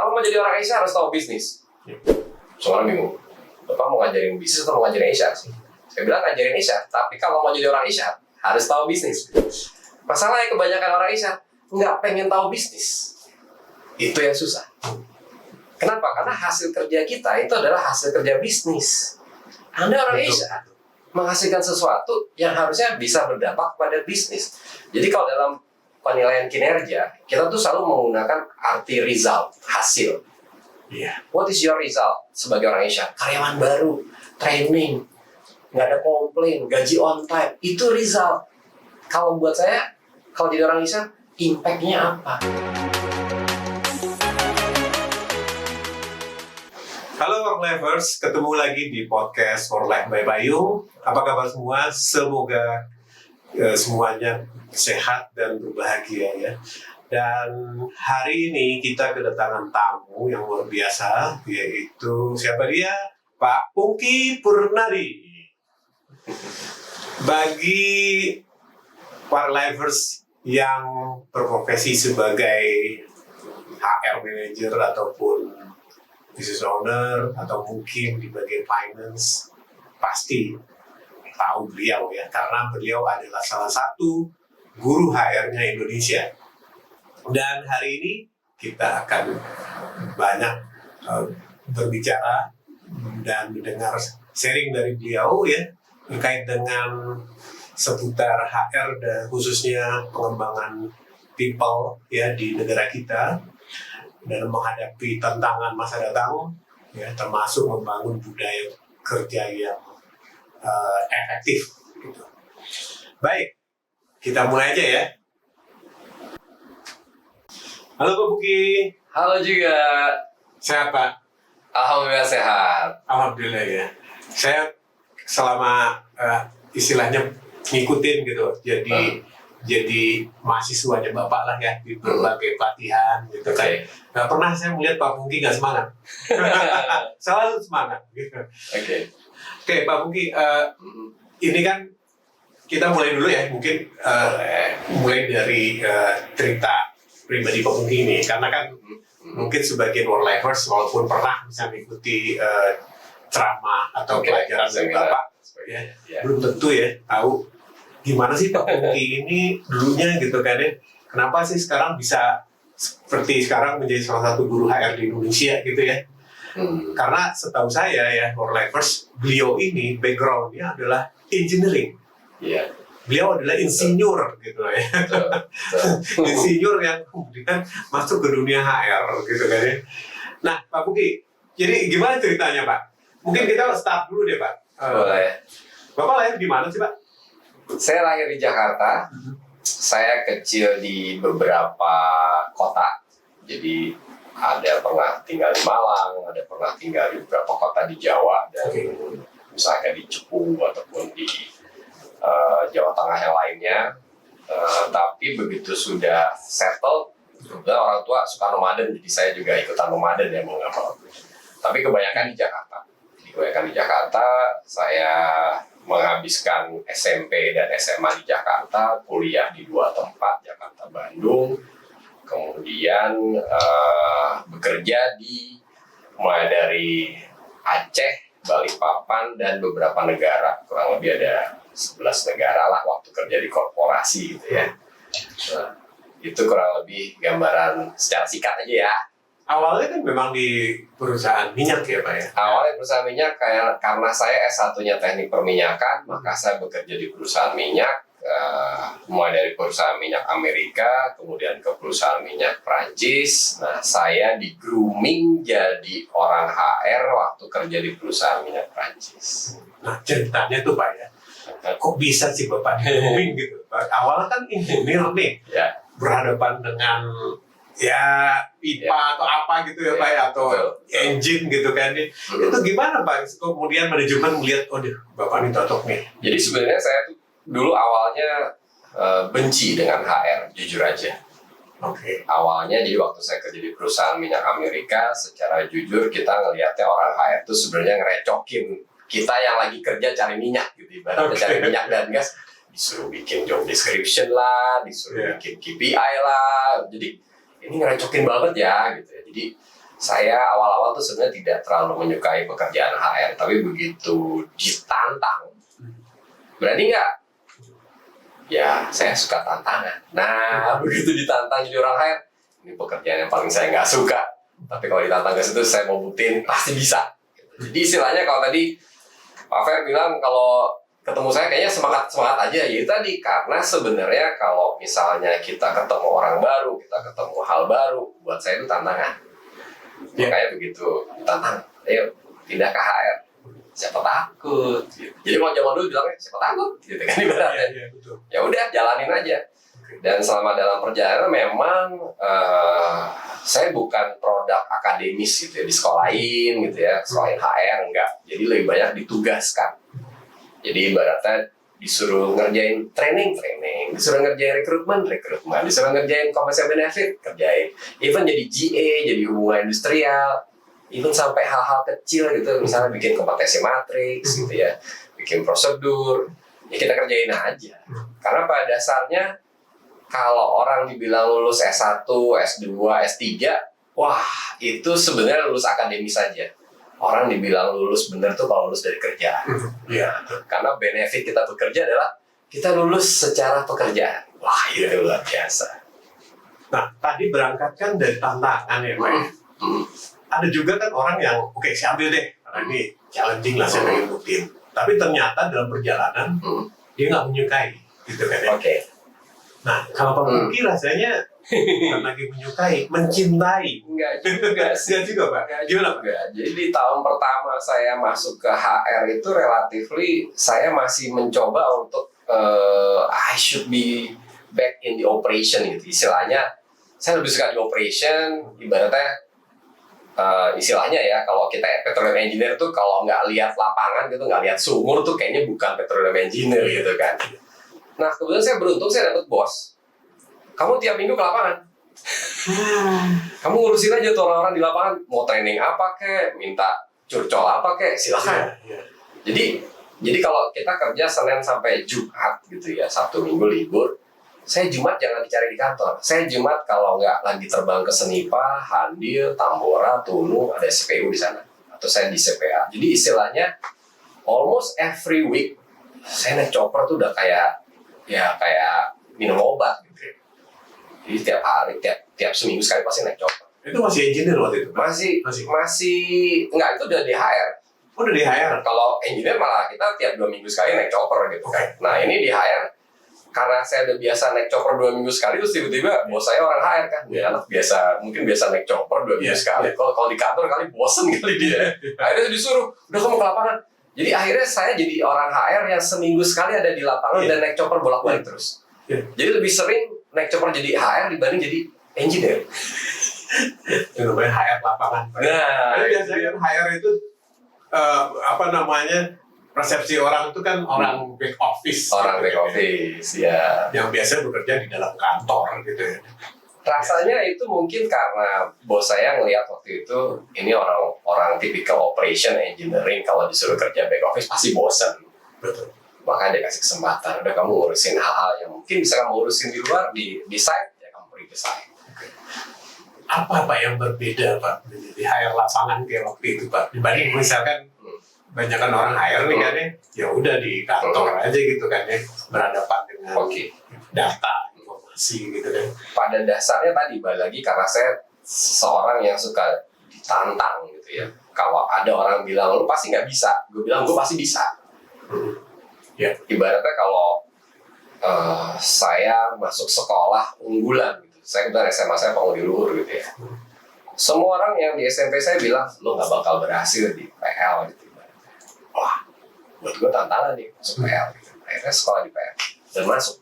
Kalau mau jadi orang Asia harus tahu bisnis. Soalnya bingung, Bapak mau ngajarin bisnis atau mau ngajarin Asia sih? Saya bilang ngajarin Asia, tapi kalau mau jadi orang Asia harus tahu bisnis. Masalahnya kebanyakan orang Asia nggak pengen tahu bisnis. Itu yang susah. Kenapa? Karena hasil kerja kita itu adalah hasil kerja bisnis. Anda orang Asia menghasilkan sesuatu yang harusnya bisa berdampak pada bisnis. Jadi kalau dalam penilaian kinerja, kita tuh selalu menggunakan arti result, hasil. What is your result sebagai orang Asia? Karyawan baru, training, nggak ada komplain, gaji on time, itu result. Kalau buat saya, kalau jadi orang Asia, impact-nya apa? Halo Work Lifers, ketemu lagi di podcast For Life by Bayu. Apa kabar semua? Semoga semuanya sehat dan berbahagia ya. Dan hari ini kita kedatangan tamu yang luar biasa, yaitu siapa dia? Pak Pungki Purnadi. Bagi Work Lifers yang berprofesi sebagai HR manager ataupun business owner atau mungkin di bagian finance, pasti tahu beliau ya, karena beliau adalah salah satu guru HR-nya Indonesia. Dan hari ini kita akan banyak berbicara dan mendengar sharing dari beliau ya, terkait dengan seputar HR dan khususnya pengembangan people ya di negara kita, dan menghadapi tantangan masa datang, ya, termasuk membangun budaya kerja yang efektif. Gitu. Baik, kita mulai aja ya. Halo Pak Pungki. Halo juga. Sehat Pak? Alhamdulillah sehat. Alhamdulillah ya. Saya selama istilahnya ngikutin gitu, jadi mahasiswanya Bapak lah ya di berbagai pelatihan gitu kan. Nggak pernah saya melihat Pak Pungki nggak semangat. Selalu semangat gitu. Oke, Pak Pungki, ini kan kita mulai dulu ya, mungkin mulai dari cerita pribadi Pak Pungki ini, karena kan mungkin sebagian work lifers walaupun pernah bisa mengikuti ceramah atau pelajaran dari Bapak ya, belum tentu ya tahu gimana sih Pak Pungki ini dulunya gitu kan ya. Kenapa sih sekarang bisa seperti sekarang menjadi salah satu guru HR di Indonesia gitu ya. Karena setahu saya ya, work lifers, beliau ini background-nya adalah engineering. Beliau adalah insinyur gitu ya. Insinyur yang kemudian masuk ke dunia HR gitu kan ya. Nah Pak Pungki, jadi gimana ceritanya Pak? Mungkin kita start dulu deh Pak. Boleh. Bapak lahir di mana sih Pak? Saya lahir di Jakarta. Saya kecil di beberapa kota. Jadi ada pernah tinggal di Malang, ada pernah tinggal di beberapa kota di Jawa, dan misalnya di Cepu ataupun di Jawa Tengah yang lainnya. Tapi begitu sudah settle, orang tua suka nomaden, jadi saya juga ikutan nomaden ya, mau nggak mau. Tapi kebanyakan di Jakarta. Saya menghabiskan SMP dan SMA di Jakarta, kuliah di 2 tempat, Jakarta, Bandung, kemudian bekerja mulai dari Aceh, Balikpapan, dan beberapa negara, kurang lebih ada 11 negara lah waktu kerja di korporasi gitu ya. Nah, itu kurang lebih gambaran secara singkat aja ya. Awalnya kan memang di perusahaan minyak ya Pak ya? Awalnya perusahaan minyak, karena saya S1-nya teknik perminyakan, maka saya bekerja di perusahaan minyak, mulai dari perusahaan minyak Amerika, kemudian ke perusahaan minyak Prancis. Nah, saya di grooming jadi orang HR waktu kerja di perusahaan minyak Prancis. Nah, ceritanya tuh Pak ya, kok bisa sih Bapak di grooming gitu? Awalnya kan engineer nih, berhadapan dengan ya pipa atau apa gitu ya Pak ya, atau engine gitu kan. Itu gimana Pak? Kemudian manajemen melihat, oh Bapak ini cocok nih. Jadi sebenarnya saya tuh dulu awalnya benci dengan HR, jujur aja. Awalnya, jadi waktu saya kerja di perusahaan minyak Amerika, secara jujur kita ngelihatnya orang HR tuh sebenarnya ngerecokin kita yang lagi kerja cari minyak gitu, ibaratnya cari minyak dan gas, disuruh bikin job description lah, disuruh bikin KPI lah. Jadi ini ngerecokin banget ya gitu ya. Jadi Saya awal-awal tuh sebenarnya tidak terlalu menyukai pekerjaan HR, tapi begitu ditantang, berani nggak? Ya, saya suka tantangan. Nah, begitu ditantang jadi orang HR, ini pekerjaan yang paling saya nggak suka. Tapi kalau ditantang ke situ, saya mau buktiin pasti bisa. Jadi istilahnya kalau tadi Pak Fer bilang kalau ketemu saya kayaknya semangat aja, ya tadi karena sebenarnya kalau misalnya kita ketemu orang baru, kita ketemu hal baru, buat saya itu tantangan. Makanya begitu ditantang, ayo pindah ke HR, siapa takut gitu. Jadi kalau zaman dulu bilangnya siapa takut gitu kan ibaratnya. Ya udah jalanin aja. Dan selama dalam perjalanan memang saya bukan produk akademis gitu ya, disekolahin gitu ya, sekolahin HR enggak. Jadi lebih banyak ditugaskan. Jadi ibaratnya disuruh ngerjain training, disuruh ngerjain rekrutmen, disuruh ngerjain compensation benefit, kerjain. Even jadi GA, jadi hubungan industrial, even sampai hal-hal kecil gitu, misalnya bikin kompetensi matriks gitu ya, bikin prosedur, ya kita kerjain aja. Karena pada dasarnya kalau orang dibilang lulus S1, S2, S3, wah itu sebenarnya lulus akademis saja. Orang dibilang lulus bener tuh kalau lulus dari kerjaan. Iya. Karena benefit kita bekerja adalah kita lulus secara pekerjaan. Wah itu luar biasa. Nah, tadi berangkat kan dari tantangan ya, Pak. Ada juga kan orang yang, oke, saya ambil deh, karena ini challenging lah, saya pengen buktiin. Tapi ternyata dalam perjalanan, dia nggak menyukai, gitu kan ya. Oke. Nah, kalau Pak Buki rasanya bukan lagi menyukai, mencintai. Enggak juga sih. Enggak juga, Pak. Gimana, Pak? Enggak. Jadi di tahun pertama saya masuk ke HR itu relatively saya masih mencoba untuk I should be back in the operation gitu. Istilahnya saya lebih suka di operation, ibaratnya istilahnya ya kalau kita petroleum engineer tuh kalau nggak lihat lapangan gitu, nggak lihat sumur tuh kayaknya bukan petroleum engineer gitu kan. Nah kebetulan saya beruntung saya dapet bos. Kamu tiap minggu ke lapangan. Kamu ngurusin aja tuh orang-orang di lapangan. Mau training apa kek, minta curcol apa kek, silakan. Jadi kalau kita kerja Senin sampai Jumat gitu ya, Sabtu Minggu libur. Saya Jumat jangan dicari di kantor. Saya Jumat kalau nggak lagi terbang ke Senipa, Handil, Tambora, Tunu, ada SPU di sana. Atau saya di CPA. Jadi istilahnya almost every week saya naik chopper tuh udah kayak minum obat gitu ya. Jadi tiap hari, tiap seminggu sekali pasti naik chopper. Itu masih engineer waktu itu? Masih enggak, itu udah di HR. Udah di HR? Kalau engineer malah kita tiap 2 minggu sekali naik chopper gitu kan. Nah ini di HR, karena saya udah biasa naik chopper 2 minggu sekali, terus tiba-tiba bos saya orang HR kan. Ya anak mungkin biasa naik chopper 2 minggu sekali. Kalau di kantor kali bosen kali dia. Akhirnya disuruh, udah kamu ke lapangan. Jadi akhirnya saya jadi orang HR yang seminggu sekali ada di lapangan dan naik chopper bolak-balik terus. Jadi lebih sering naik chopper jadi HR dibanding jadi engineer. Itu namanya HR lapangan. Nah, biasanya kan HR itu persepsi orang itu kan orang back office. Orang back office, ya. Yang biasa bekerja di dalam kantor gitu ya. Rasanya itu mungkin karena bos saya ngelihat waktu itu ini orang tipikal operation engineering, kalau disuruh kerja back office pasti bosan. Betul. Maka dia kasih kesempatan, udah kamu ngurusin hal-hal yang mungkin bisa kamu urusin di luar, di site, ya kamu pergi ke site. Apa Pak yang berbeda Pak menjadi HR lapangan kayak waktu itu Pak? Dibanding misalkan banyak kan orang HR nih kan ya udah di kantor aja gitu kan ya, berhadapan dengan data, informasi gitu kan. Pada dasarnya tadi balik lagi karena saya seorang yang suka ditantang gitu ya. Kalau ada orang bilang lu pasti nggak bisa, gue bilang gue pasti bisa. Ibaratnya kalau saya masuk sekolah unggulan gitu, saya kebetulan SMA saya Pangudi Luhur gitu ya. Semua orang yang di SMP saya bilang lo nggak bakal berhasil di PL gitu. Wah, buat gue tantangan nih masuk PL gitu. Akhirnya sekolah di PL dan masuk.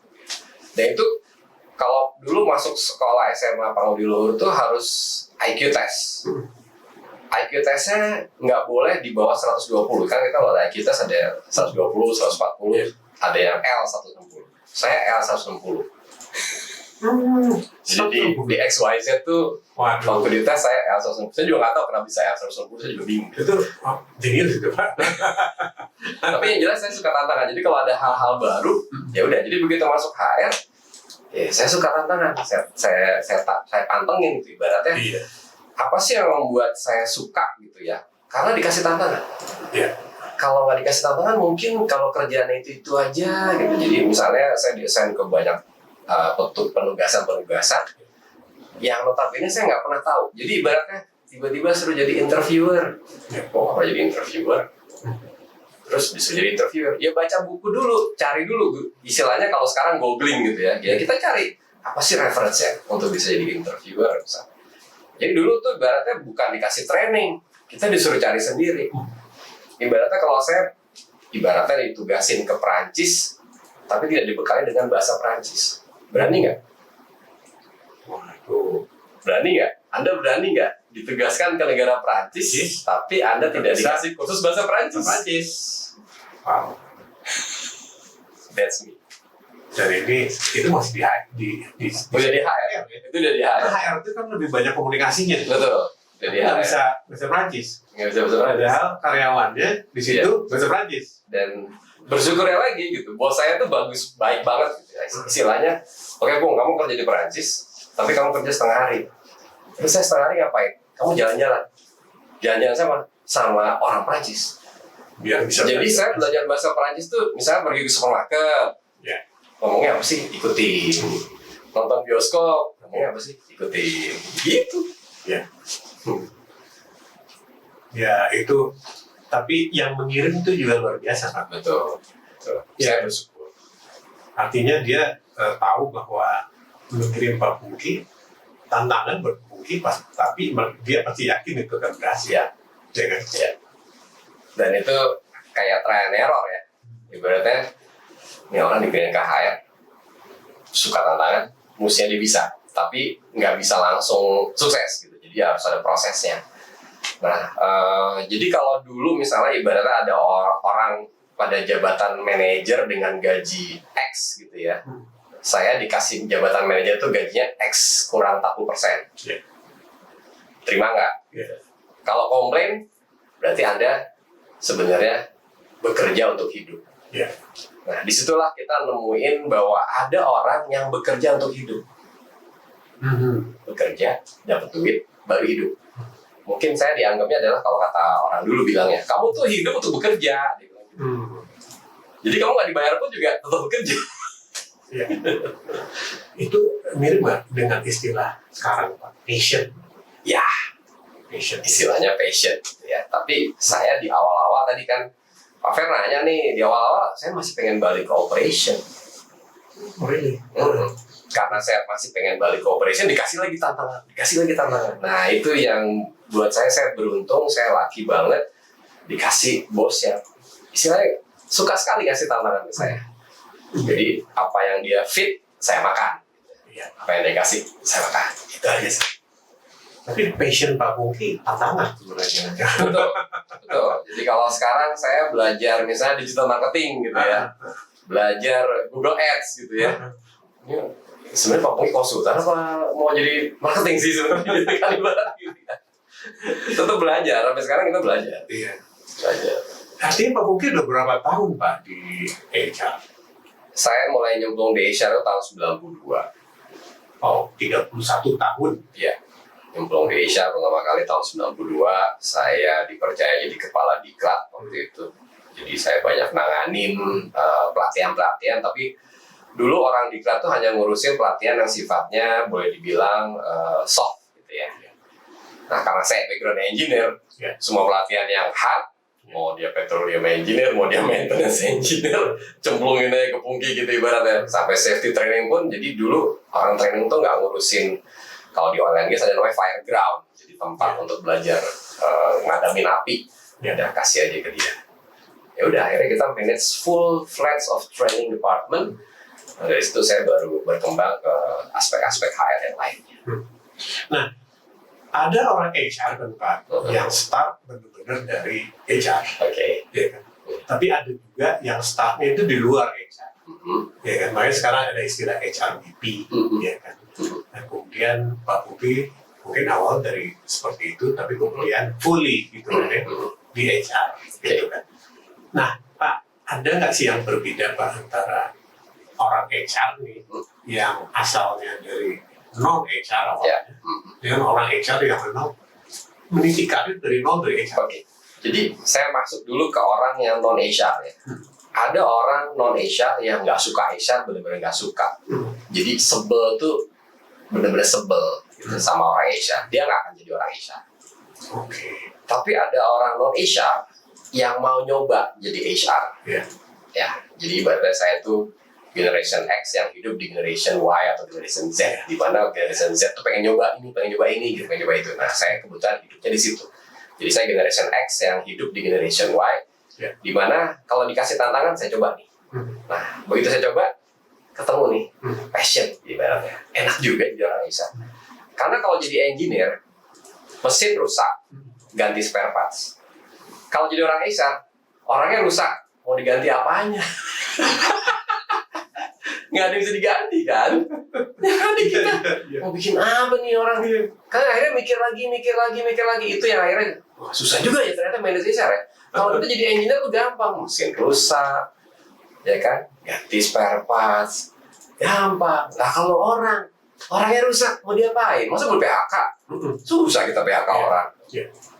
Dan itu kalau dulu masuk sekolah SMA Pangudi Luhur tuh harus IQ test. IQ testnya nggak boleh di bawah 120 kan, kita kalau ada IQ test ada 120, 140, ada yang L 160. Saya L 160. Jadi di XYZ tuh waktu di tes saya L 160. Saya juga nggak tahu kenapa bisa L 160, saya juga bingung. Itu jenius gitu Pak. Tapi yang jelas saya suka tantangan. Jadi kalau ada hal-hal baru, ya udah. Jadi begitu masuk HR, ya saya suka tantangan. Saya pantengin gitu ibaratnya. apa sih yang membuat saya suka gitu ya? Karena dikasih tantangan. Iya. Kalau nggak dikasih tantangan, mungkin kalau kerjaan itu aja gitu. Jadi misalnya saya diassign ke banyak penugasan-penugasan yang notabene saya nggak pernah tahu. Jadi ibaratnya tiba-tiba suruh jadi interviewer. Oh, apa jadi interviewer? Terus disuruh jadi interviewer. Ya baca buku dulu, cari dulu. Istilahnya kalau sekarang googling gitu ya. Ya kita cari apa sih reference-nya untuk bisa jadi interviewer misalnya. Jadi dulu tuh ibaratnya bukan dikasih training, kita disuruh cari sendiri. Ibaratnya kalau saya ibaratnya ditugasin ke Perancis, tapi tidak dibekali dengan bahasa Perancis. Berani nggak? Waduh. Berani nggak? Anda berani nggak ditugaskan ke negara Perancis, tapi Anda tidak dikasih kursus bahasa Perancis? Perancis. Wow. That's me. Dan itu masih Udah di HR, itu udah di HR. HR itu kan lebih banyak komunikasinya. Betul. Udah di Nggak HR. bisa bahasa Perancis. Nggak bisa bahasa Perancis. Padahal karyawannya di situ bahasa Perancis. Dan bersyukurnya lagi gitu, bos saya tuh baik banget gitu ya. Istilahnya, oke Bung, kamu kerja di Perancis, tapi kamu kerja setengah hari. Terus saya setengah hari ngapain? Kamu jalan-jalan. Jalan-jalan sama orang Perancis. Biar bisa. Jadi saya belajar bahasa Perancis tuh, misalnya pergi ke supermarket, Ya. ngomongnya apa sih? Ikutin. Nonton bioskop, ngomongnya apa sih? Ikutin. Gitu. Ya. Ya itu. Tapi yang mengirim itu juga luar biasa kan. Betul. Betul. Ya. Saya bersyukur. Artinya dia tahu bahwa mengirim Pak Pungki tantangan buat Pungki tapi dia pasti yakin itu akan berhasil. Ya. Ya kan? Ya. Dan itu kayak trial and error ya. Ibaratnya ini orang dipilih ke HR, suka tantangan, mestinya dia bisa, tapi nggak bisa langsung sukses gitu. Jadi harus ada prosesnya. Nah, jadi kalau dulu misalnya ibaratnya ada orang pada jabatan manajer dengan gaji X gitu ya, saya dikasih jabatan manajer itu gajinya X kurang 40%. Yeah. Terima nggak? Yeah. Kalau komplain, berarti Anda sebenarnya bekerja untuk hidup. Yeah. Nah, disitulah kita nemuin bahwa ada orang yang bekerja untuk hidup. Bekerja, dapat duit, baru hidup. Mungkin saya dianggapnya adalah kalau kata orang dulu bilangnya, kamu tuh hidup untuk bekerja. Jadi kamu nggak dibayar pun juga tetap bekerja. Ya. Itu mirip nggak dengan istilah sekarang Pak? Passion. Ya, Passion. istilahnya passion. Ya, tapi saya di awal-awal tadi kan, Pak Fer nanya nih, di awal-awal saya masih pengen balik ke operation. Oh, really? Karena saya masih pengen balik ke operation, dikasih lagi tantangan. Nah, itu yang buat saya beruntung, saya laki banget dikasih bos yang istilahnya suka sekali kasih tantangan ke saya. Jadi apa yang dia fit, saya makan. Apa yang dia kasih, saya makan. Itu aja sih. Tapi passion Pak Pungki tantangan sebenarnya. Betul. Jadi kalau sekarang saya belajar misalnya digital marketing gitu ya, belajar Google Ads gitu ya. Sebenarnya Pak Pungki konsultan apa mau jadi marketing sih sebenarnya kan ibarat gitu ya. Tetap belajar, sampai sekarang kita belajar. Iya. Belajar. Artinya Pak Pungki udah berapa tahun Pak di HR? Saya mulai nyemplung di HR itu tahun 92. Oh, 31 tahun. Iya. Nyemplung di HR pertama kali tahun 92. Saya dipercaya jadi kepala diklat waktu itu. Jadi saya banyak nanganin pelatihan-pelatihan, tapi dulu orang diklat tuh hanya ngurusin pelatihan yang sifatnya boleh dibilang soft gitu ya. Nah, karena saya background engineer, semua pelatihan yang hard, mau dia petroleum engineer, mau dia maintenance engineer, cemplungin aja ke Pungki gitu ibaratnya. Sampai safety training pun, jadi dulu orang training tuh nggak ngurusin, kalau di oil and gas ada namanya fire ground, jadi tempat untuk belajar ngadamin api. Ya udah kasih aja ke dia. Ya udah akhirnya kita manage full fledged of training department. Nah, dari situ saya baru berkembang ke aspek-aspek HR yang lainnya. Nah, ada orang HR kan Pak yang start benar-benar dari HR. Oke. Ya kan? Tapi ada juga yang startnya itu di luar HR. Ya kan? Makanya sekarang ada istilah HRBP. Ya kan? Dan kemudian Pak Pungki mungkin awal dari seperti itu, tapi kemudian fully gitu kan ya, di HR. Gitu kan? Nah, Pak, ada nggak sih yang berbeda Pak antara orang HR nih yang asalnya dari non HR awalnya dengan orang HR yang memang meniti karir dari nol dari HR. Oke. Jadi saya masuk dulu ke orang yang non HR ya. Ada orang non HR yang nggak suka HR, benar-benar nggak suka. Jadi sebel tuh benar-benar sebel gitu sama orang HR. Dia nggak akan jadi orang HR. Oke. Tapi ada orang non HR yang mau nyoba jadi HR. Ya. Ya. Jadi ibaratnya saya tuh Generation X yang hidup di Generation Y atau Generation Z, di mana Generation Z tuh pengen nyoba ini, gitu, pengen nyoba itu. Nah, saya kebetulan hidupnya di situ. Jadi saya Generation X yang hidup di Generation Y, di mana kalau dikasih tantangan saya coba nih. Nah, begitu saya coba, ketemu nih passion ibaratnya. Enak juga jadi orang HR. Karena kalau jadi engineer, mesin rusak, ganti spare parts. Kalau jadi orang HR, orangnya rusak, mau diganti apanya? Nggak ada yang bisa diganti kan? Jadi kita mau bikin apa nih orang? Kan akhirnya mikir lagi. Itu yang akhirnya wah, susah juga ya ternyata manage HR ya. Kalau kita jadi engineer tuh gampang, mesin rusak, ya kan? Ganti spare parts, gampang. Nah kalau orangnya rusak, mau diapain? Masa mau PHK? Susah kita PHK orang.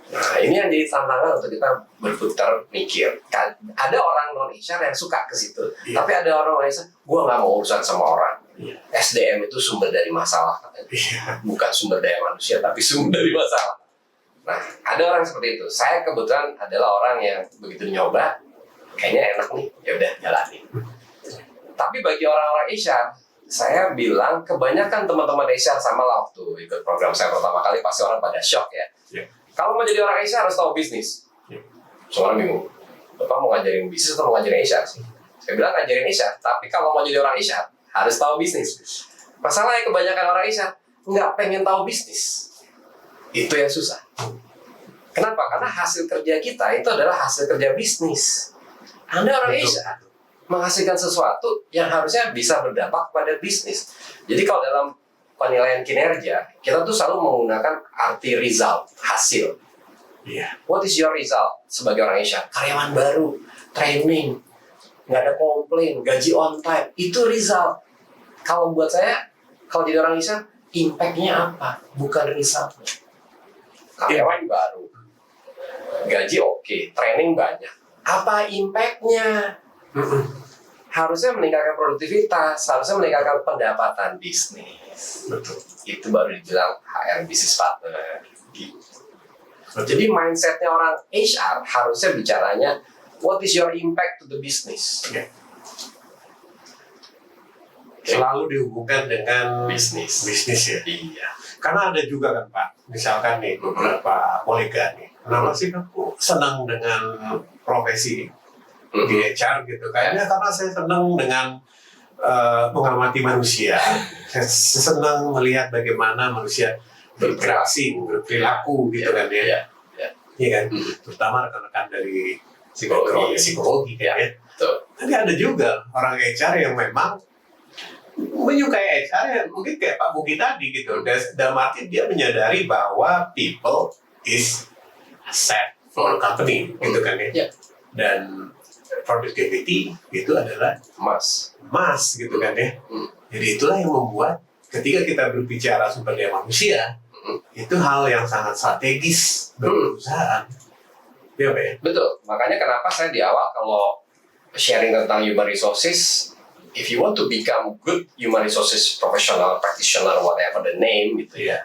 Nah ini yang jadi tantangan untuk kita berputar mikir. Kan ada orang non HR yang suka ke situ, tapi ada orang lain gue nggak mau urusan sama orang. SDM itu sumber dari masalah katanya. Bukan sumber daya manusia, tapi sumber dari masalah. Nah ada orang seperti itu. Saya kebetulan adalah orang yang begitu nyoba, kayaknya enak nih, ya udah jalanin. Tapi bagi orang-orang HR, saya bilang kebanyakan teman-teman HR sama lah waktu ikut program saya pertama kali pasti orang pada shock ya. Kalau mau jadi orang HR harus tahu bisnis. Semua orang bingung. Bapak mau ngajarin bisnis atau mau ngajarin HR sih? Saya bilang ngajarin HR, tapi kalau mau jadi orang HR harus tahu bisnis. Masalahnya kebanyakan orang HR nggak pengen tahu bisnis. Itu yang susah. Kenapa? Karena hasil kerja kita itu adalah hasil kerja bisnis. Anda orang HR menghasilkan sesuatu yang harusnya bisa berdampak pada bisnis. Jadi kalau dalam penilaian kinerja, kita tuh selalu menggunakan arti result, hasil. What is your result sebagai orang HR? Karyawan baru, training, nggak ada komplain, gaji on time, itu result. Kalau buat saya, kalau jadi orang HR, impact-nya apa? Bukan result-nya. Karyawan baru, gaji oke, training banyak. Apa impact-nya? Harusnya meningkatkan produktivitas, harusnya meningkatkan pendapatan bisnis. Betul. Itu baru dibilang HR business partner. Gitu. Jadi mindsetnya orang HR harusnya bicaranya what is your impact to the business? Selalu dihubungkan dengan bisnis ya. Iya. Karena ada juga kan Pak, misalkan nih beberapa kolega nih, kenapa sih aku senang dengan profesi di HR gitu? Kayaknya karena saya senang dengan mengamati manusia. Saya senang melihat bagaimana manusia berinteraksi, berperilaku gitu kan ya. Iya kan? Terutama rekan-rekan dari psikologi kan ya. Tapi ada juga orang HR yang memang menyukai HR yang mungkin kayak Pak Bugi tadi gitu. Dalam arti dia menyadari bahwa people is asset for company gitu kan ya. Dan productivity itu adalah emas gitu kan ya. Jadi itulah yang membuat ketika kita berbicara sumber daya manusia, itu hal yang sangat strategis bagi perusahaan. Ya, Pak ya? Betul. Makanya kenapa saya di awal kalau sharing tentang human resources, if you want to become good human resources professional, practitioner, whatever the name gitu ya,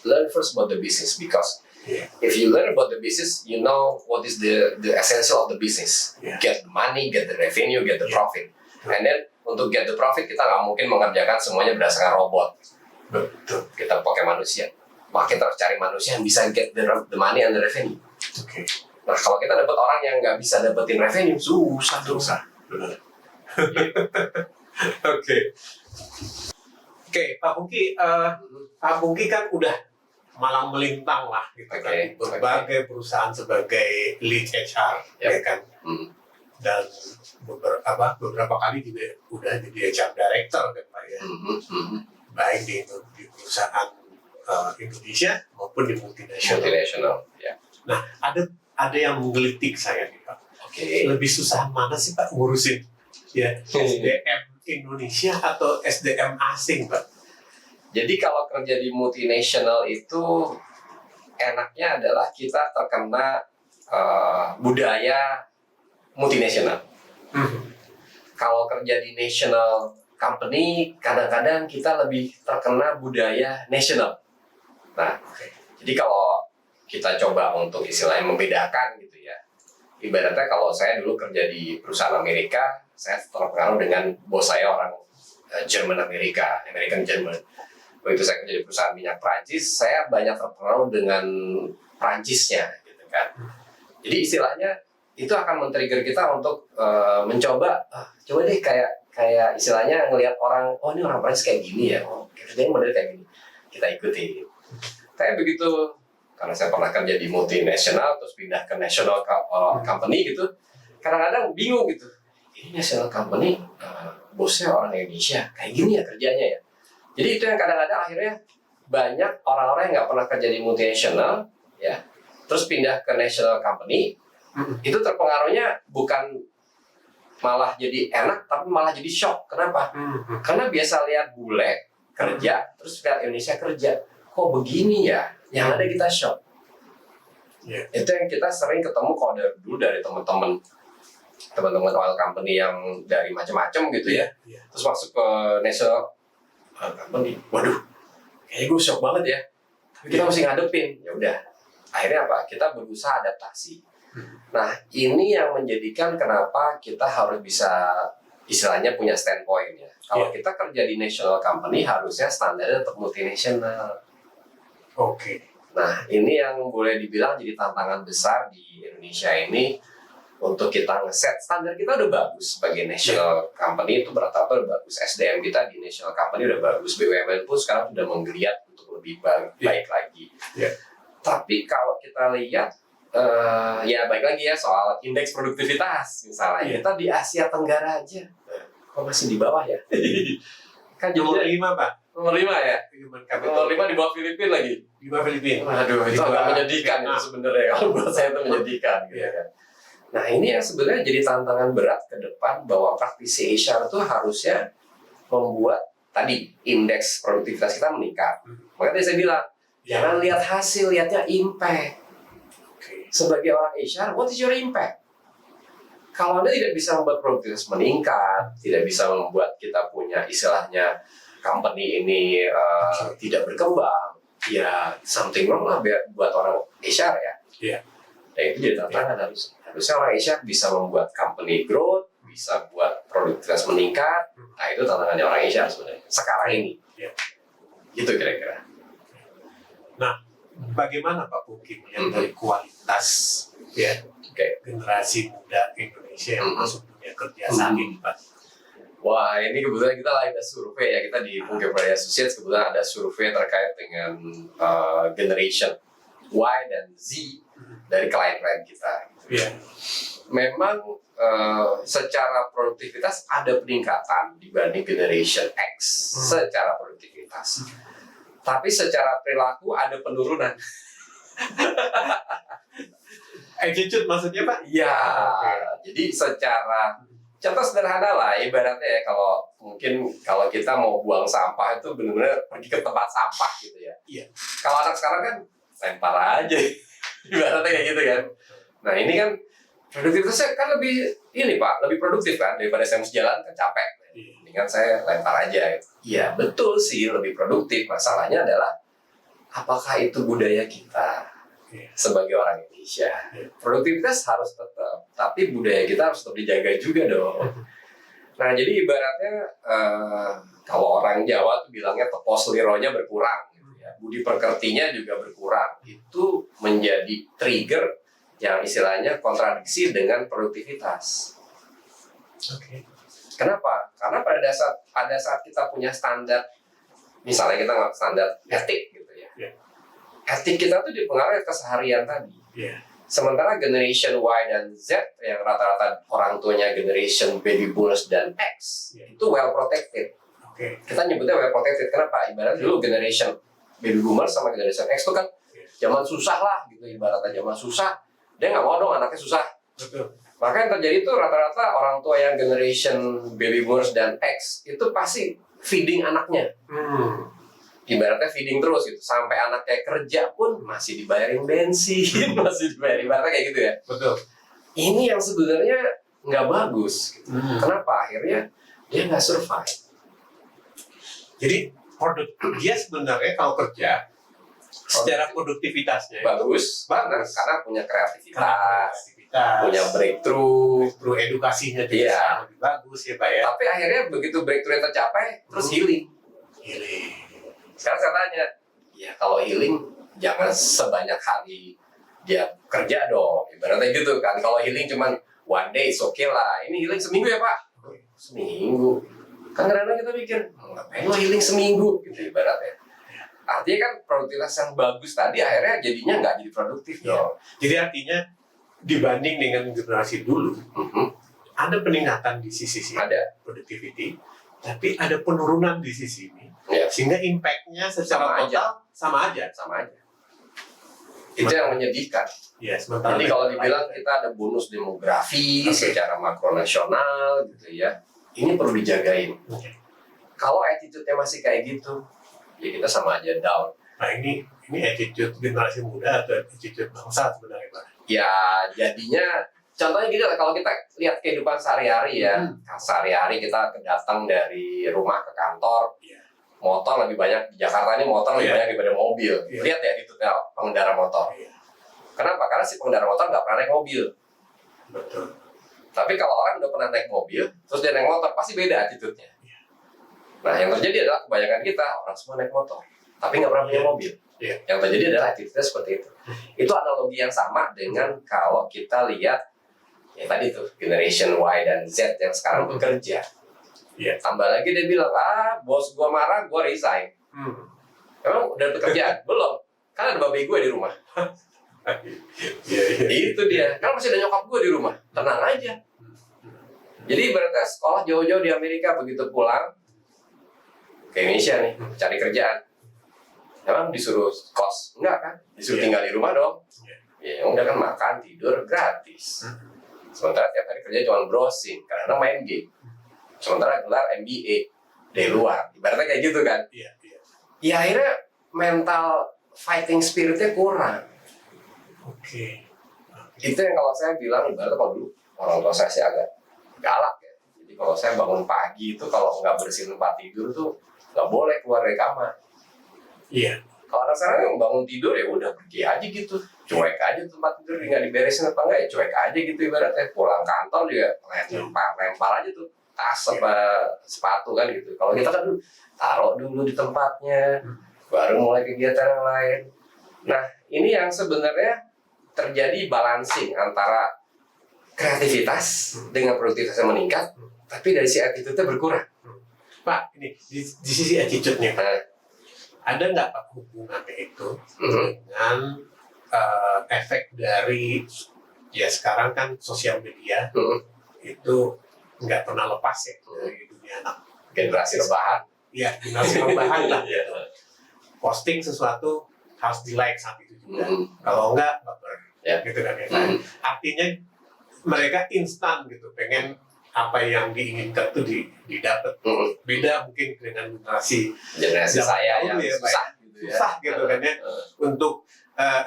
learn first about the business because if you learn about the business, you know what is the essential of the business. Get the money, get the revenue, get the profit. And then untuk get the profit kita nggak mungkin mengerjakan semuanya berdasarkan robot. Betul. Kita pakai manusia. Maka kita harus cari manusia yang bisa get the money and the revenue. Nah kalau kita dapat orang yang nggak bisa dapetin revenue, susah. Benar. Oke, Pak Pungki kan udah malang melintang lah gitu kan berbagai perusahaan sebagai lead HR ya kan. Dan beberapa kali juga udah jadi HR director kan Pak ya. Baik di perusahaan Indonesia maupun di multinasional. Ya. Nah, ada yang menggelitik saya nih Pak. Lebih susah mana sih Pak ngurusin ya SDM Indonesia atau SDM asing Pak? Jadi kalau kerja di multinasional itu enaknya adalah kita terkena budaya multinasional. Kalau kerja di national company, kadang-kadang kita lebih terkena budaya national. Nah, jadi kalau kita coba untuk istilahnya membedakan gitu ya, ibaratnya kalau saya dulu kerja di perusahaan Amerika, saya terpengaruh dengan bos saya orang Jerman Amerika, American German. Begitu saya kerja di perusahaan minyak Prancis, saya banyak terpengaruh dengan Prancisnya, gitu kan. Jadi istilahnya itu akan men-trigger kita untuk mencoba, coba deh kayak istilahnya ngelihat orang, oh ini orang Prancis kayak gini ya, oh kerjanya model kayak gini, kita ikuti. Tapi begitu, karena saya pernah kerja di multinasional terus pindah ke national company gitu, kadang-kadang bingung gitu. Ini national company, bosnya orang Indonesia, kayak gini ya kerjanya ya. Jadi itu yang kadang-kadang akhirnya banyak orang-orang yang nggak pernah kerja di multinasional, ya, terus pindah ke national company, itu terpengaruhnya bukan malah jadi enak, tapi malah jadi shock. Kenapa? Karena biasa lihat bule kerja, terus lihat Indonesia kerja, kok begini ya? Yang ada kita shock. Itu yang kita sering ketemu kalau dulu dari teman-teman oil company yang dari macam-macam gitu ya. Terus masuk ke national company, waduh, kayaknya gue shock banget ya. Tapi kita mesti ngadepin. Ya udah, akhirnya apa? Kita berusaha adaptasi. Nah, ini yang menjadikan kenapa kita harus bisa istilahnya punya standpoint ya. Kalau kita kerja di national company, harusnya standarnya tetap multinasional. Nah, ini yang boleh dibilang jadi tantangan besar di Indonesia ini untuk kita ngeset standar. Kita udah bagus sebagai national company, itu berapa udah bagus. SDM kita di national company udah bagus. BUMN pun sekarang sudah menggeliat untuk lebih baik lagi. Tapi kalau kita lihat, ya baik lagi ya soal indeks produktivitas misalnya, kita di Asia Tenggara aja, kok masih di bawah ya? Kan Nomor jadinya 5 Pak. nomor 5 ya? Nomor 5 di bawah Filipina lagi. Di bawah Filipina. Aduh, itu agak menyedihkan itu sebenarnya. Kalau buat saya itu menyedihkan gitu kan. Nah, ini yang sebenarnya jadi tantangan berat ke depan, bahwa praktisi HR itu harusnya membuat tadi indeks produktivitas kita meningkat. Makanya tadi saya bilang, jangan lihat hasil, lihatnya impact. Sebagai orang HR, what is your impact? Kalau Anda tidak bisa membuat produktivitas meningkat, tidak bisa membuat kita punya istilahnya company ini tidak berkembang, ya something wrong lah buat orang HR ya. Dan itu jadi tantangan harusnya orang HR bisa membuat company growth, bisa buat produktivitas meningkat. Nah, itu tantangannya orang HR sebenarnya sekarang ini. Gitu kira-kira. Nah, bagaimana Pak Pungki melihat dari kualitas generasi muda Indonesia yang masuk dunia kerja saat ini, Pak? Wah, ini kebetulan kita lagi ada survei ya, kita di Pungki Praja Associates kebetulan ada survei terkait dengan generation Y dan Z dari klien-klien kita. Memang secara produktivitas ada peningkatan dibanding generation X secara produktivitas. Tapi secara perilaku ada penurunan. Attitude maksudnya Pak? Ya, jadi secara contoh sederhana lah, ibaratnya ya, kalau kita mau buang sampah itu benar-benar pergi ke tempat sampah gitu ya. Kalau anak sekarang kan lempar aja, ibaratnya kayak gitu kan. Nah, ini kan produktivitasnya kan lebih produktif kan daripada saya mesti jalan kan capek. Mendingan saya lempar aja. Iya, betul sih lebih produktif. Masalahnya adalah apakah itu budaya kita sebagai orang Indonesia? Produktivitas harus tetap, tapi budaya kita harus tetap dijaga juga dong. Nah, jadi ibaratnya kalau orang Jawa tuh bilangnya tepos lironya berkurang gitu ya. Budi pekertinya juga berkurang. Itu menjadi trigger yang istilahnya kontradiksi dengan produktivitas. Kenapa? Karena pada saat kita punya standar, misalnya kita nggak standar etik gitu ya. Etik kita tuh dipengaruhi keseharian tadi. Sementara generation Y dan Z yang rata-rata orang tuanya generation baby boomers dan X itu well protected. Kita nyebutnya well protected. Kenapa? Ibarat dulu generation baby boomers sama generation X itu kan zaman susah lah gitu, ibaratnya zaman susah. Dia nggak mau dong anaknya susah. Maka yang terjadi itu rata-rata orang tua yang generation baby boomers dan X itu pasti feeding anaknya. ibaratnya feeding terus gitu sampai anaknya kerja pun masih dibayarin bensin, masih dibayarin, ibaratnya kayak gitu ya. Betul. Ini yang sebenarnya nggak bagus gitu. Kenapa akhirnya dia nggak survive? Jadi dia sebenarnya kalau kerja secara produktivitasnya Bagus, karena punya kreativitas, aktivitas, punya breakthrough, edukasinya juga Iya. lebih bagus ya Pak ya. tapi akhirnya begitu breakthrough tercapai, terus healing. Healing. Sekarang saya tanya, ya kalau healing jangan sebanyak hari dia kerja dong, ibaratnya gitu kan. Kalau healing cuman one day, oke lah. Ini healing seminggu ya Pak? Seminggu. Kan kadang-kadang kita mikir, ngapain lo healing seminggu gitu ibaratnya. Artinya kan produktivitas yang bagus tadi akhirnya jadinya nggak jadi produktif Iya. dong. Jadi artinya dibanding dengan generasi dulu, Mhm. ada peningkatan di sisi Ada. productivity, tapi ada penurunan di sisi ini, Ya. sehingga impact-nya secara Sama total sama aja. Sama aja. Itu yang menyedihkan. Ya, sementara Jadi kalau dibilang kita ada bonus demografi secara makro nasional gitu ya, ini perlu dijagain. Oke. Kalau attitude-nya masih kayak gitu, ya kita sama aja down. Nah ini attitude generasi muda atau attitude bangsa sebenarnya Pak? Ya jadinya, contohnya gini lah, kalau kita lihat kehidupan sehari-hari ya, sehari-hari kita datang dari rumah ke kantor, Iya. motor lebih banyak di Jakarta ini, motor lebih Iya. banyak daripada mobil. Iya. Lihat ya attitude-nya pengendara motor. Iya. Kenapa? Karena si pengendara motor nggak pernah naik mobil. Betul. Tapi kalau orang udah pernah naik mobil, terus dia naik motor, pasti beda attitude-nya. Nah, yang terjadi adalah kebanyakan kita, orang semua naik motor, tapi nggak pernah punya Iya. mobil. Iya. Yang terjadi adalah attitude-nya seperti itu. Itu analogi yang sama dengan kalau kita lihat, ya tadi tuh, generation Y dan Z yang sekarang bekerja. Iya. Tambah lagi dia bilang, bos gua marah, gua resign. Emang udah bekerja? Belum. Kan ada babe gue di rumah. Iya. Itu dia. Kan masih ada nyokap gue di rumah. Tenang aja. Jadi ibaratnya sekolah jauh-jauh di Amerika, begitu pulang ke Indonesia nih, cari kerjaan. Emang disuruh kos? Enggak kan? Disuruh Iya. tinggal di rumah dong. Iya. Ya udah kan, makan, tidur, gratis. Sementara tiap hari kerja cuma browsing, karena main game. Sementara gelar MBA dari luar. Ibaratnya kayak gitu kan. Iya. Iya. Ya akhirnya mental fighting spiritnya kurang. Oke. Itu yang kalau saya bilang, ibaratnya kalau dulu orang tua saya sih agak galak ya. Jadi kalau saya bangun pagi itu kalau nggak bersihin tempat tidur tuh nggak boleh keluar dari kamar. Iya. Kalau anak sekarang yang bangun tidur ya udah pergi aja gitu, cuek aja tempat tidur, nggak diberesin apa enggak ya cuek aja gitu ibaratnya. Pulang kantor juga lempar aja tuh tas apa sepatu kan gitu. Kalau kita kan taruh dulu di tempatnya, baru mulai kegiatan yang lain. Nah ini yang sebenarnya terjadi balancing antara kreativitas dengan produktivitas yang meningkat, tapi dari si attitude-nya berkurang. Pak, ini di sisi attitude-nya, Nah, ada nggak Pak hubungannya itu Mhm. dengan efek dari ya sekarang kan sosial media Mhm. itu nggak pernah lepas ya dari dunia anak generasi rebahan. ya generasi tambahan lah. Iya. Posting sesuatu harus di like saat itu juga. Mhm. Kalau enggak baper Ya. gitu kan ya. Mhm. Artinya mereka instan gitu, pengen apa yang diinginkan tuh didapat. Mhm. Beda mungkin dengan generasi Generasi Zaman saya dahulu yang ya, Pak. susah gitu ya. susah gitu kan ya, untuk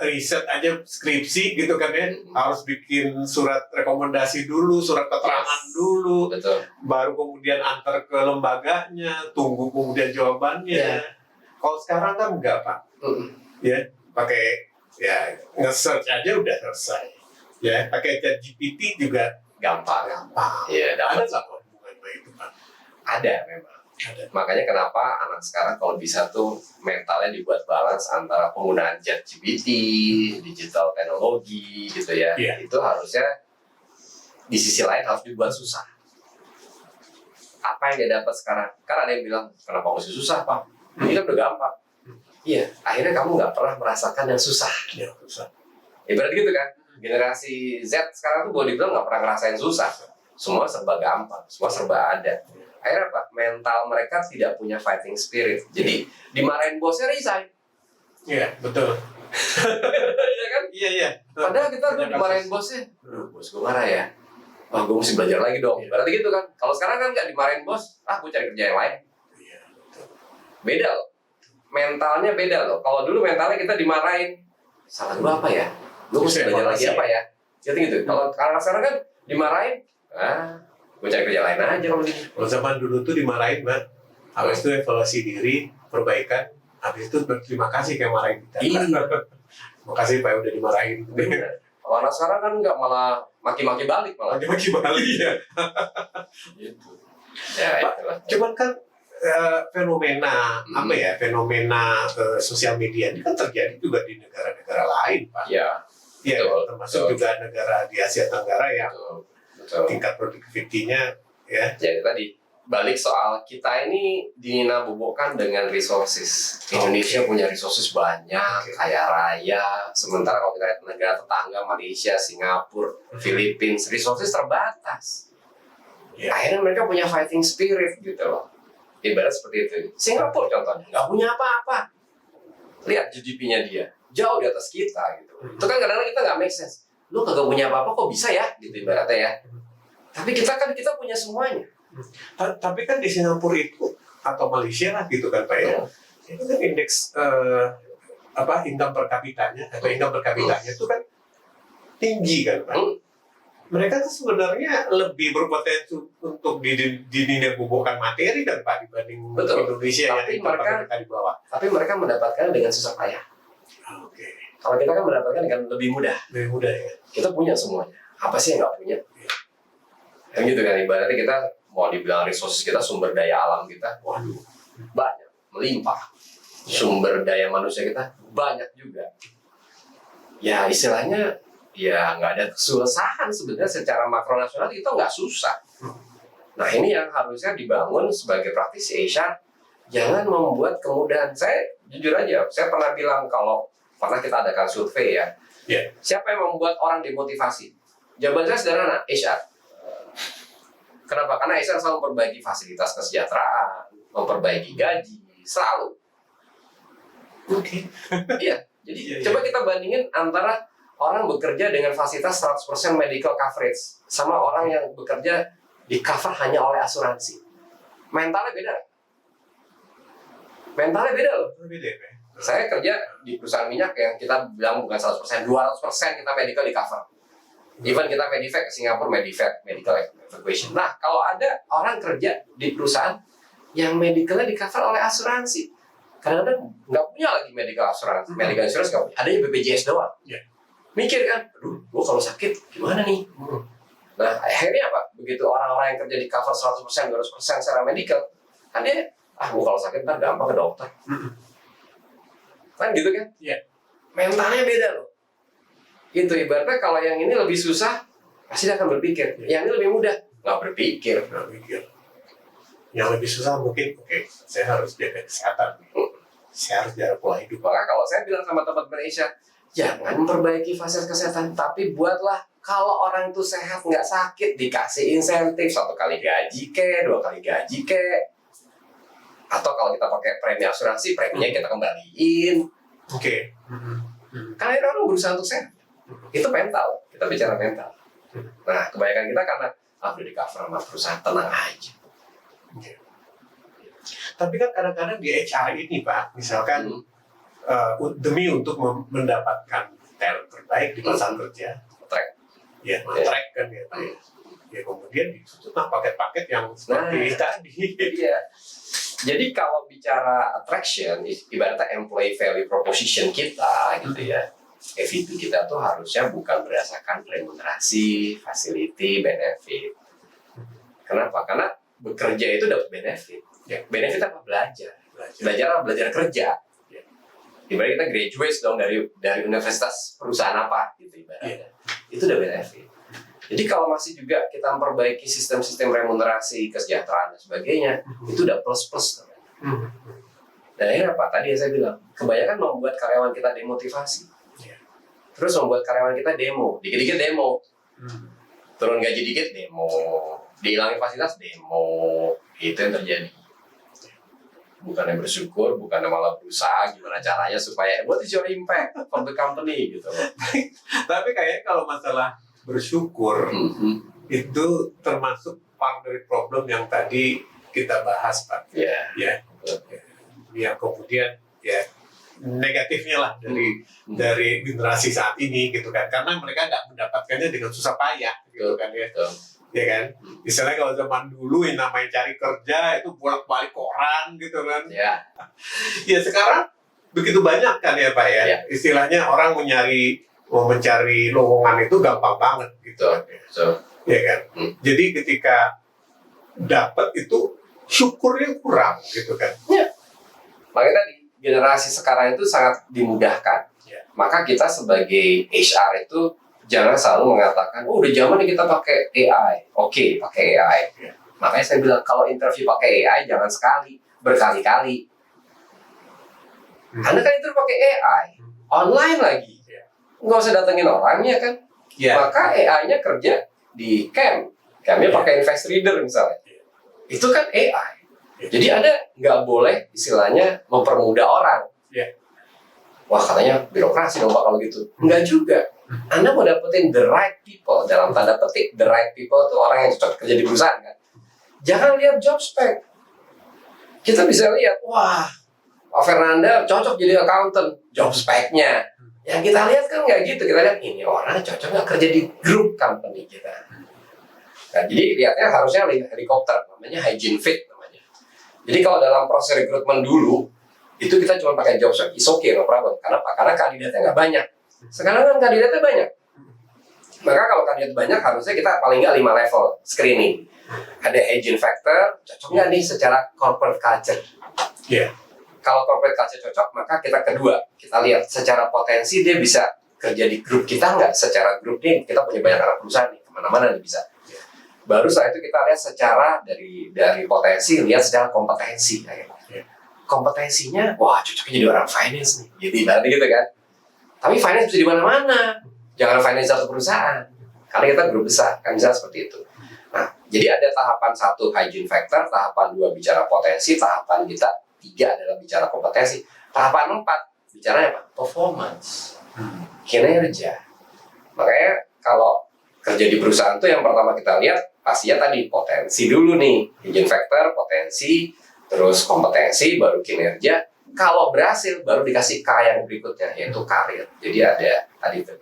riset aja skripsi gitu kan ya, harus bikin surat rekomendasi dulu, surat keterangan Yes. dulu, Betul. baru kemudian antar ke lembaganya, tunggu kemudian jawabannya. Iya. Kalau sekarang kan enggak Pak, Mhm. ya pakai ya nge-search aja udah selesai. Ya pakai ChatGPT juga Gampang. gampang. Iya, Ada dapat. nggak hubungan sama itu Pak? Ada memang. Ada. Makanya kenapa anak sekarang kalau bisa tuh mentalnya dibuat balance antara penggunaan ChatGPT, digital teknologi gitu ya. Iya. Itu harusnya di sisi lain harus dibuat susah. Apa yang dia dapat sekarang? Kan ada yang bilang, kenapa mesti susah Pak? Ini kan udah gampang. Iya, akhirnya kamu nggak pernah merasakan yang susah. Ya susah. Ibarat gitu kan, generasi Z sekarang tuh boleh dibilang nggak pernah ngerasain susah. Semua serba gampang, semua serba ada. Akhirnya apa? Mental mereka tidak punya fighting spirit. Jadi dimarahin bosnya resign. Iya betul. Iya kan? Iya iya. Padahal kita tuh dimarahin bosnya. Bos gue marah ya. Wah gue mesti belajar lagi dong. Berarti gitu kan. Kalau sekarang kan nggak dimarahin bos, gue cari kerja yang lain. Iya betul. Beda loh. mentalnya beda loh. Kalau dulu mentalnya kita dimarahin, salah lu apa ya? Lu mesti belajar lagi apa ya? Jadi gitu. Kalau anak sekarang kan dimarahin, gue cari kerja lain aja kalau gitu. Kalau zaman dulu tuh dimarahin, Mbak. Habis itu evaluasi diri, perbaikan. Habis itu berterima kasih kayak marahin kita. Iya. Makasih Pak udah dimarahin. Kalau anak sekarang kan nggak, malah maki-maki balik malah. Maki-maki balik ya. Gitu. Ya, itulah. Cuman kan fenomena apa ya? Fenomena sosial media ini kan terjadi juga di negara-negara lain, Pak. Iya. Iya, Betul, termasuk betul. juga negara di Asia Tenggara yang Betul. tingkat produktivitinya ya. Jadi tadi balik soal kita ini dinabubukkan dengan resources. Indonesia punya resources banyak, kaya raya. Sementara kalau kita lihat negara tetangga, Malaysia, Singapura, Philippines, resources terbatas. Ya. Akhirnya mereka punya fighting spirit gitu loh. Ibarat seperti itu. Singapura contohnya nggak punya apa-apa. Lihat GDP-nya dia jauh di atas kita gitu. Itu kan kadang-kadang kita nggak make sense. Lu kagak punya apa-apa kok bisa ya gitu ibaratnya ya. Tapi kita punya semuanya. Tapi kan di Singapura itu atau Malaysia lah gitu kan Pak ya. Itu kan indeks income per kapitanya atau income per kapitanya itu kan tinggi kan Pak. Mereka tuh sebenarnya lebih berpotensi untuk dinabubukkan materi kan Pak dibanding Indonesia tapi yang income per kapita di bawah. Tapi mereka mendapatkan dengan susah payah. Oke. Kalau kita kan mendapatkan dengan lebih mudah. Lebih mudah ya. Kita punya semuanya. Apa sih yang nggak punya? Yang gitu kan ibaratnya kita mau dibilang resources kita, sumber daya alam kita, waduh, banyak, melimpah. Sumber daya manusia kita banyak juga. Ya istilahnya, ya nggak ada kesusahan sebenarnya secara makronasional kita nggak susah. Nah ini yang harusnya dibangun sebagai praktisi HR. Jangan membuat kemudahan. Saya jujur aja, saya pernah bilang kalau pernah kita adakan survei ya. Siapa yang membuat orang demotivasi? Jawaban saya sederhana, HR. Kenapa? Karena HR selalu memperbaiki fasilitas kesejahteraan, memperbaiki gaji, selalu. Oke. Iya, jadi coba kita bandingin antara orang bekerja dengan fasilitas 100% medical coverage sama orang yang bekerja di cover hanya oleh asuransi. Mentalnya beda. Mentalnya beda loh. Beda ya Pak. Saya kerja di perusahaan minyak yang kita bilang bukan 100%, 200% kita medical di cover. Even kita Medivac, Singapura Medivac, medical evacuation. Nah, kalau ada orang kerja di perusahaan yang medicalnya di cover oleh asuransi, kadang-kadang nggak punya lagi medical asuransi, medical insurance nggak punya, adanya BPJS doang. Mikir kan, aduh, gue kalau sakit gimana nih? Nah, akhirnya apa? Begitu orang-orang yang kerja di cover 100%, 200% secara medical, kan dia, gue kalau sakit ntar gampang ke dokter. Kan gitu kan? Mentalnya beda loh. Gitu, ibaratnya kalau yang ini lebih susah, pasti dia akan berpikir. Yang ini lebih mudah, nggak berpikir. Yang lebih susah mungkin, saya harus jaga kesehatan. Saya harus jaga pola hidup. Maka kalau saya bilang sama teman-teman Indonesia, jangan memperbaiki fasilitas kesehatan, tapi buatlah kalau orang itu sehat, nggak sakit, dikasih insentif 1 kali gaji ke, 2 kali gaji ke. Atau kalau kita pakai premi asuransi, preminya kita kembaliin. Karena orang berusaha untuk sehat. Itu mental, kita bicara mental. Nah, kebanyakan kita karena udah di cover sama perusahaan, tenang aja. Tapi kan kadang-kadang di HR ini Pak, misalkan demi untuk mendapatkan talent terbaik di pasar kerja, track kan ya Pak. Ya kemudian ditutup paket-paket yang seperti tadi. Iya. Jadi kalau bicara attraction, ibaratnya employee value proposition kita gitu ya. EVP kita tuh harusnya bukan berdasarkan remunerasi, facility, benefit. Kenapa? Karena bekerja itu dapat benefit. Benefit apa? Belajar kerja. Ibaratnya kita graduate dong dari universitas perusahaan apa gitu ibaratnya. Itu udah benefit. Jadi kalau masih juga kita memperbaiki sistem-sistem remunerasi, kesejahteraan dan sebagainya, itu udah plus-plus. Dan akhirnya apa? Tadi yang saya bilang, kebanyakan membuat karyawan kita demotivasi. Terus membuat karyawan kita demo, dikit-dikit demo. Turun gaji dikit demo, dihilangin fasilitas demo. Itu yang terjadi. Bukannya bersyukur, bukannya malah berusaha gimana caranya supaya what is your impact for the company gitu. Tapi kayaknya kalau masalah bersyukur itu termasuk part dari problem yang tadi kita bahas Pak. Yang kemudian ya negatifnya lah dari generasi saat ini gitu kan, karena mereka nggak mendapatkannya dengan susah payah gitu kan ya. Ya kan, misalnya kalau zaman dulu yang namanya cari kerja itu bolak-balik koran gitu kan. Ya. Ya sekarang begitu banyak kan ya Pak ya. Istilahnya orang mau mencari lowongan itu gampang banget gitu. Ya kan. Jadi ketika dapat itu syukurnya kurang gitu kan. Ya. Makanya tadi generasi sekarang itu sangat dimudahkan. Ya. Maka kita sebagai HR itu jangan selalu mengatakan, oh udah zamannya kita pakai AI. Oke, pakai AI. Ya. Makanya saya bilang kalau interview pakai AI jangan sekali, berkali-kali. Anda kan itu pakai AI, online lagi. Nggak usah datengin orangnya kan. Ya. Maka AI-nya kerja di camp. Campnya pakai Invest Reader misalnya. Itu kan AI. Jadi Anda nggak boleh istilahnya mempermudah orang. Wah katanya birokrasi dong Pak kalau gitu. Enggak juga. Anda mau dapetin the right people, dalam tanda petik the right people itu orang yang cocok kerja di perusahaan kan. Jangan lihat job spec. Kita bisa lihat, wah Pak Fernanda cocok jadi accountant, job spec-nya. Yang kita lihat kan nggak gitu, kita lihat ini orang cocok nggak kerja di grup company kita. Nah, jadi lihatnya harusnya helikopter, namanya hygiene fit namanya. Jadi kalau dalam proses rekrutmen dulu, itu kita cuma pakai job spec, it's okay, no problem. Karena kandidatnya nggak banyak. Sekarang kan kandidatnya banyak. Maka kalau kandidat banyak, harusnya kita paling nggak 5 level screening. Ada hygiene factor, cocok nggak nih secara corporate culture. Kalau corporate culture cocok, maka kita kedua, kita lihat secara potensi dia bisa kerja di grup kita nggak? Secara grup nih, kita punya banyak anak perusahaan nih, kemana-mana nih bisa. Baru setelah itu kita lihat secara dari potensi, lihat secara kompetensi. Kompetensinya, wah cocoknya jadi orang finance nih. Jadi berarti gitu kan. Tapi finance bisa di mana-mana. Jangan finance satu perusahaan. Karena kita grup besar, kan bisa seperti itu. Nah, jadi ada tahapan 1 hygiene factor, tahapan 2 bicara potensi, tahapan kita 3 adalah bicara kompetensi. Tahapan 4 bicara apa? Performance. Kinerja. Makanya kalau kerja di perusahaan tuh yang pertama kita lihat pastinya tadi potensi dulu nih. Hygiene factor, potensi, terus kompetensi, baru kinerja. Kalau berhasil baru dikasih K yang berikutnya yaitu karir. Jadi ada tadi itu.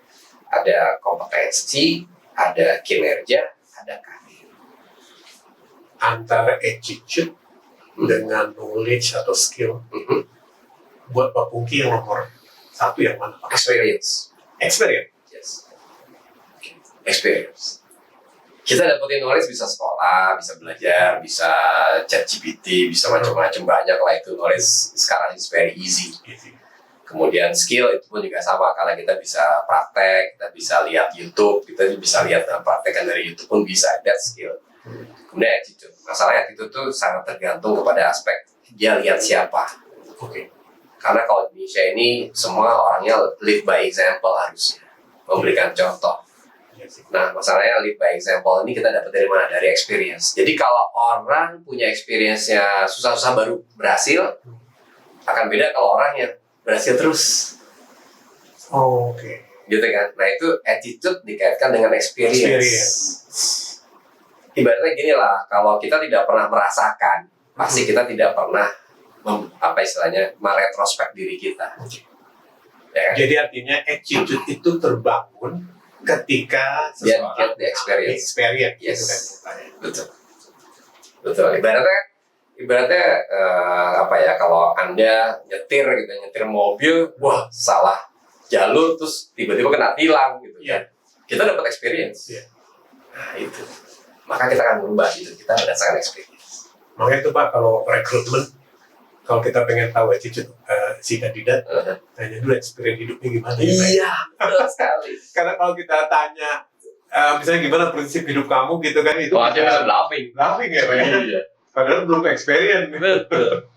Ada kompetensi, ada kinerja, ada karir. Antara attitude dengan knowledge atau skill, buat Pak Pungki yang nomor 1 yang mana? Experience. Yes. Experience. Kita dapetin knowledge bisa sekolah, bisa belajar, bisa chat GPT, bisa macam-macam, banyak lah itu knowledge sekarang is very easy. Kemudian skill itu pun juga sama, karena kita bisa praktek, kita bisa lihat YouTube, kita bisa lihat praktekan dari YouTube pun bisa, that skill. Kemudian attitude. Masalah attitude itu sangat tergantung kepada aspek dia lihat siapa. Karena kalau di Indonesia ini semua orangnya lead by example harusnya, memberikan contoh. Nah, masalahnya lead by example ini kita dapat dari mana? Dari experience. Jadi kalau orang punya experience-nya susah-susah baru berhasil, akan beda kalau orang yang berhasil terus. Gitu kan? Nah, itu attitude dikaitkan dengan experience. Ibaratnya gini lah, kalau kita tidak pernah merasakan, pasti kita tidak pernah meretrospek diri kita. Ya kan? Jadi artinya attitude itu terbangun ketika seseorang get the experience. Yes. Gitu kan? Betul. Ibaratnya kalau Anda nyetir mobil, wah salah jalur terus tiba-tiba kena tilang gitu kan. Kita dapat experience. Nah, itu. Maka kita akan berubah gitu. Kita berdasarkan experience. Makanya itu Pak, kalau rekrutmen, kalau kita pengen tahu attitude si kandidat, tanya dulu experience hidupnya gimana. Iya, betul sekali. Karena kalau kita tanya, misalnya gimana prinsip hidup kamu gitu kan, itu dia bisa bluffing ya Pak ya. Padahal belum experience. Betul.